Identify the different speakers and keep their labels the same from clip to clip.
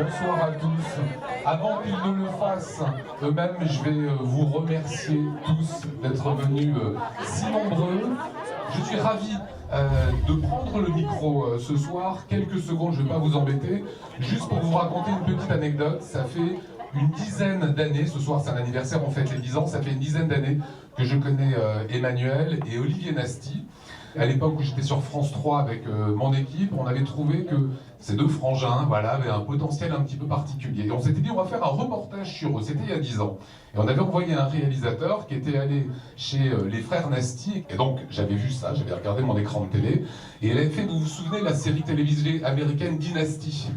Speaker 1: bonsoir à tous. Avant qu'ils ne le fassent eux-mêmes, je vais vous remercier tous d'être venus si nombreux. Je suis ravi de prendre le micro ce soir. Quelques secondes, je ne vais pas vous embêter. Juste pour vous raconter une petite anecdote, ça fait une dizaine d'années, ce soir c'est un anniversaire, on fête les 10 ans, ça fait une dizaine d'années que je connais Emmanuel et Olivier Nasty. À l'époque où j'étais sur France 3 avec mon équipe, on avait trouvé que ces deux frangins avaient un potentiel un petit peu particulier. Et on s'était dit on va faire un reportage sur eux, c'était il y a 10 ans. Et on avait envoyé un réalisateur qui était allé chez les frères Nasty. Et donc j'avais vu ça, j'avais regardé mon écran de télé. Et elle avait fait, vous vous souvenez, la série télévisée américaine Dynasty.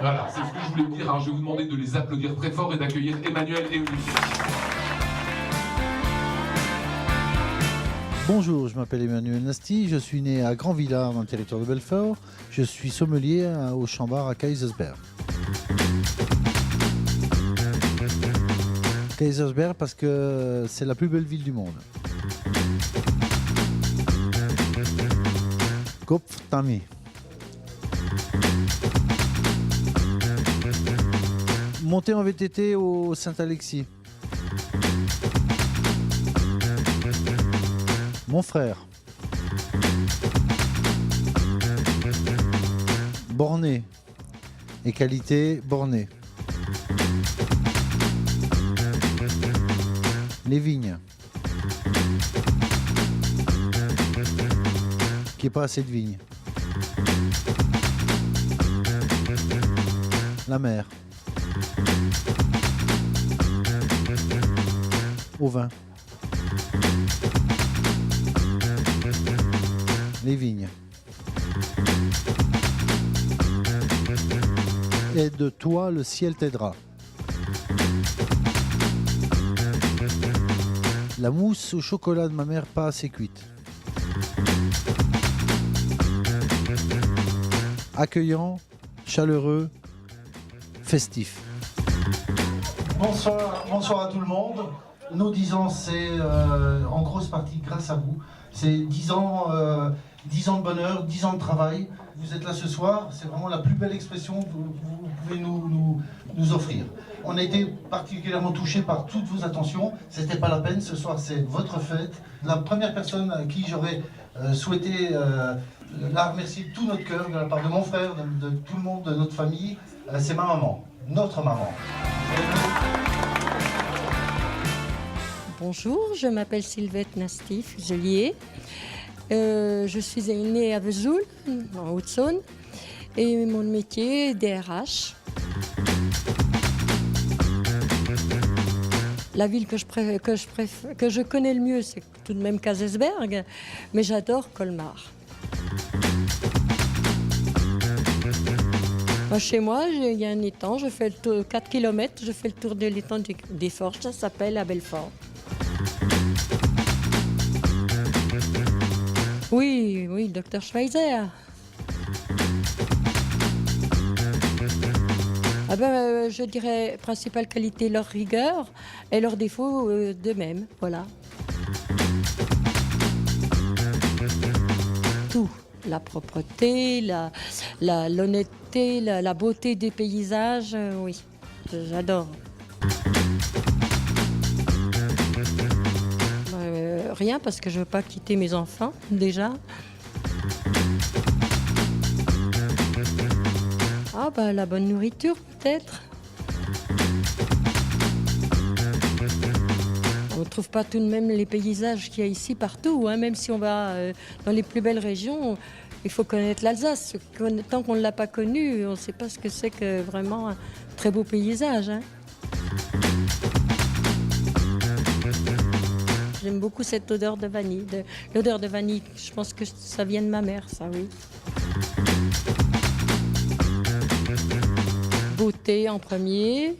Speaker 1: Voilà, c'est ce que je voulais dire. Alors, je vais vous demander de les applaudir très fort et d'accueillir Emmanuel et Olivier.
Speaker 2: Bonjour, je m'appelle Emmanuel Nasty, je suis né à Grand-Villard dans le territoire de Belfort. Je suis sommelier au Chambard à Kaysersberg. Kaysersberg parce que c'est la plus belle ville du monde. Kopftami. Monter en VTT au Saint-Alexis. Mon frère. Borné. Et qualité borné. Les vignes. Qui n'est pas assez de vignes. La mer. Au vin. Les vignes. Et de toi, le ciel t'aidera. La mousse au chocolat de ma mère pas assez cuite. Accueillant, chaleureux, festif.
Speaker 3: Bonsoir à tout le monde. Nos 10 ans, c'est en grosse partie grâce à vous. C'est 10 ans de bonheur, 10 ans de travail. Vous êtes là ce soir, c'est vraiment la plus belle expression que vous pouvez nous offrir. On a été particulièrement touchés par toutes vos attentions. C'était pas la peine, ce soir c'est votre fête. La première personne à qui j'aurais souhaité la remercier de tout notre cœur, de la part de mon frère, de tout le monde, de notre famille, c'est ma maman, notre maman.
Speaker 4: Bonjour, je m'appelle Sylvette Nasty, fuselier. Je suis née à Vesoul, en Haute-Saône, et mon métier est DRH. La ville que je connais le mieux, c'est tout de même Kaysersberg, mais j'adore Colmar. Chez moi, il y a un étang, je fais le tour, 4 km, je fais le tour de l'étang des Forges, ça s'appelle à Belfort. Oui, Dr Schweizer. Je dirais, principale qualité, leur rigueur, et leur défaut, de même, voilà. Tout, la propreté, l'honnêteté, la beauté des paysages, oui, j'adore. Rien, parce que je ne veux pas quitter mes enfants, déjà. La bonne nourriture, peut-être. On ne trouve pas tout de même les paysages qu'il y a ici partout, hein. Même si on va dans les plus belles régions, il faut connaître l'Alsace. Tant qu'on ne l'a pas connu, on ne sait pas ce que c'est que vraiment un très beau paysage, hein. J'aime beaucoup cette odeur de vanille. L'odeur de vanille, je pense que ça vient de ma mère, ça, oui. Beauté en premier.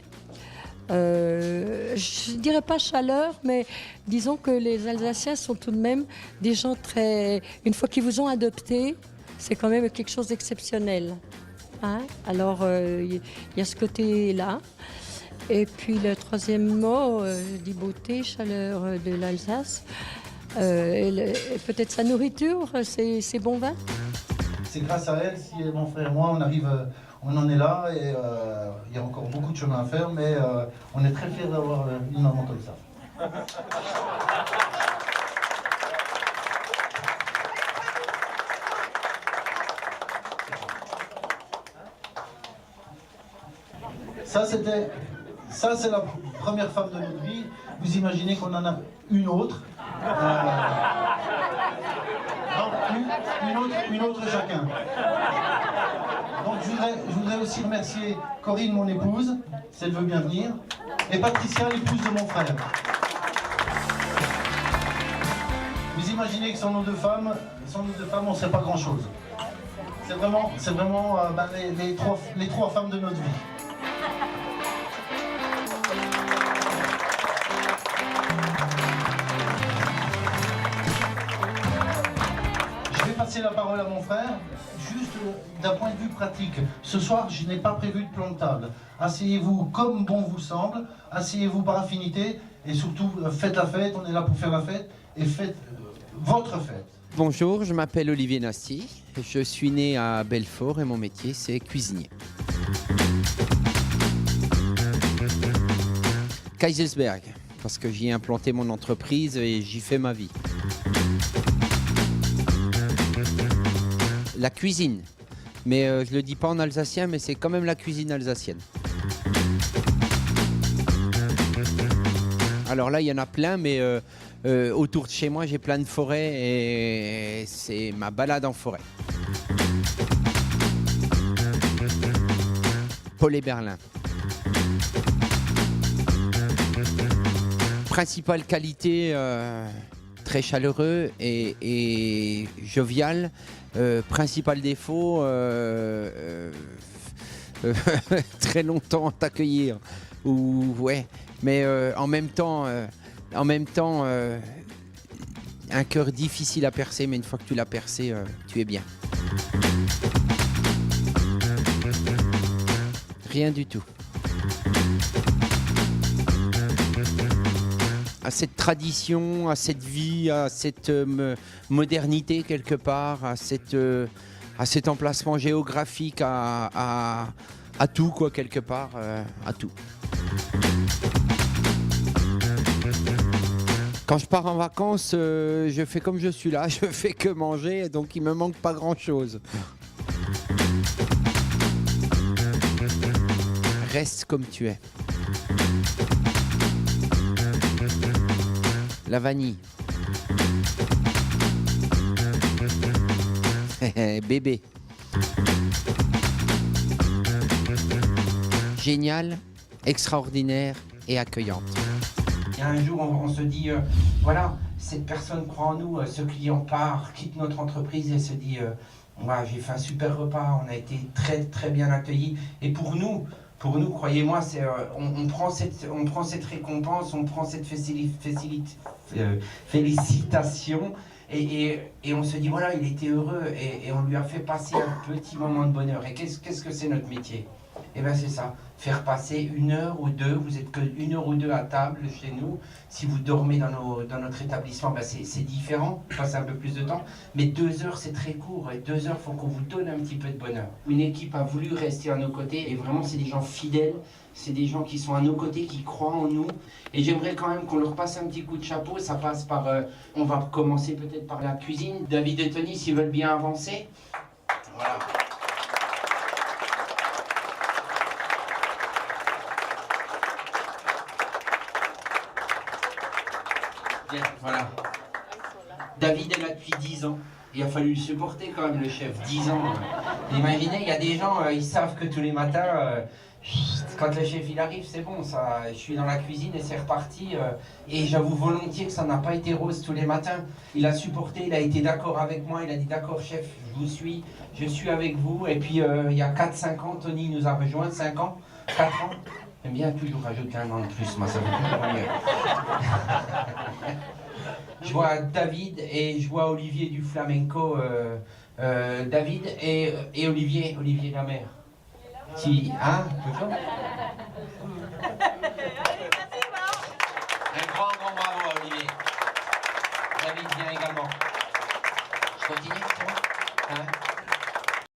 Speaker 4: Je ne dirais pas chaleur, mais disons que les Alsaciens sont tout de même des gens très... Une fois qu'ils vous ont adopté, c'est quand même quelque chose d'exceptionnel, hein. Alors, il y a ce côté-là. Et puis le troisième mot, je dis beauté, chaleur de l'Alsace. Et peut-être sa nourriture, ses bons vins.
Speaker 3: C'est grâce à elle si mon frère et moi, on en est là et il y a encore beaucoup de chemin à faire, mais on est très fiers d'avoir une maman comme ça. Ça, c'est la première femme de notre vie. Vous imaginez qu'on en a une autre. Une autre chacun. Donc je voudrais aussi remercier Corinne, mon épouse, si elle veut bien venir, et Patricia, l'épouse de mon frère. Vous imaginez que sans nos deux femmes, on ne serait pas grand-chose. C'est vraiment les trois femmes de notre vie. Passer la parole à mon frère, juste d'un point de vue pratique. Ce soir, je n'ai pas prévu de plan de table. Asseyez-vous comme bon vous semble, asseyez-vous par affinité, et surtout, faites la fête, on est là pour faire la fête, et faites votre fête.
Speaker 5: Bonjour, je m'appelle Olivier Nasty, je suis né à Belfort et mon métier c'est cuisinier. Kaysersberg, parce que j'y ai implanté mon entreprise et j'y fais ma vie. La cuisine, mais je le dis pas en alsacien, mais c'est quand même la cuisine alsacienne. Alors là, il y en a plein, mais autour de chez moi, j'ai plein de forêts et c'est ma balade en forêt. Paul et Berlin. Principale qualité, très chaleureux et jovial. Principal défaut, très longtemps à t'accueillir. Ouais, mais en même temps, un cœur difficile à percer, mais une fois que tu l'as percé, tu es bien. Rien du tout. À cette tradition, à cette vie, à cette modernité quelque part, à cet emplacement géographique, à tout quoi quelque part, à tout. Quand je pars en vacances, je fais comme je suis là, je fais que manger, donc il me manque pas grand-chose. Reste comme tu es. La vanille. Bébé. Génial, extraordinaire et accueillante.
Speaker 6: Il y a un jour, on se dit, voilà, cette personne croit en nous, ce client part, quitte notre entreprise et se dit, voilà, j'ai fait un super repas, on a été très très bien accueillis. Et pour nous, croyez-moi, on prend cette récompense, on prend cette félicitation et on se dit, voilà, il était heureux et on lui a fait passer un petit moment de bonheur. Et qu'est-ce que c'est notre métier? Eh bien c'est ça, faire passer 1 heure ou 2, vous n'êtes que 1 heure ou 2 à table chez nous. Si vous dormez dans notre établissement, ben c'est différent, vous passez un peu plus de temps. Mais 2 heures c'est très court et 2 heures, il faut qu'on vous donne un petit peu de bonheur. Une équipe a voulu rester à nos côtés et vraiment c'est des gens fidèles, c'est des gens qui sont à nos côtés, qui croient en nous. Et j'aimerais quand même qu'on leur passe un petit coup de chapeau, ça passe par, on va commencer peut-être par la cuisine. David et Tony, s'ils veulent bien avancer. Voilà. Bien, voilà. David est là depuis 10 ans. Il a fallu le supporter quand même, le chef. 10 ans. Imaginez, il y a des gens, ils savent que tous les matins, quand le chef il arrive, c'est bon, ça, je suis dans la cuisine et c'est reparti. Et j'avoue volontiers que ça n'a pas été rose tous les matins. Il a supporté, il a été d'accord avec moi, il a dit d'accord chef, je vous suis, je suis avec vous. Et puis il y a 4-5 ans, Tony nous a rejoint, 5 ans, 4 ans. J'aime bien toujours rajouter 1 an de plus, moi ça me fait mieux. Je vois David et je vois Olivier du flamenco. David et Olivier la mère. Qui, hein, toujours. Un grand bravo à Olivier. David vient également. Je continue, c'est bon, hein?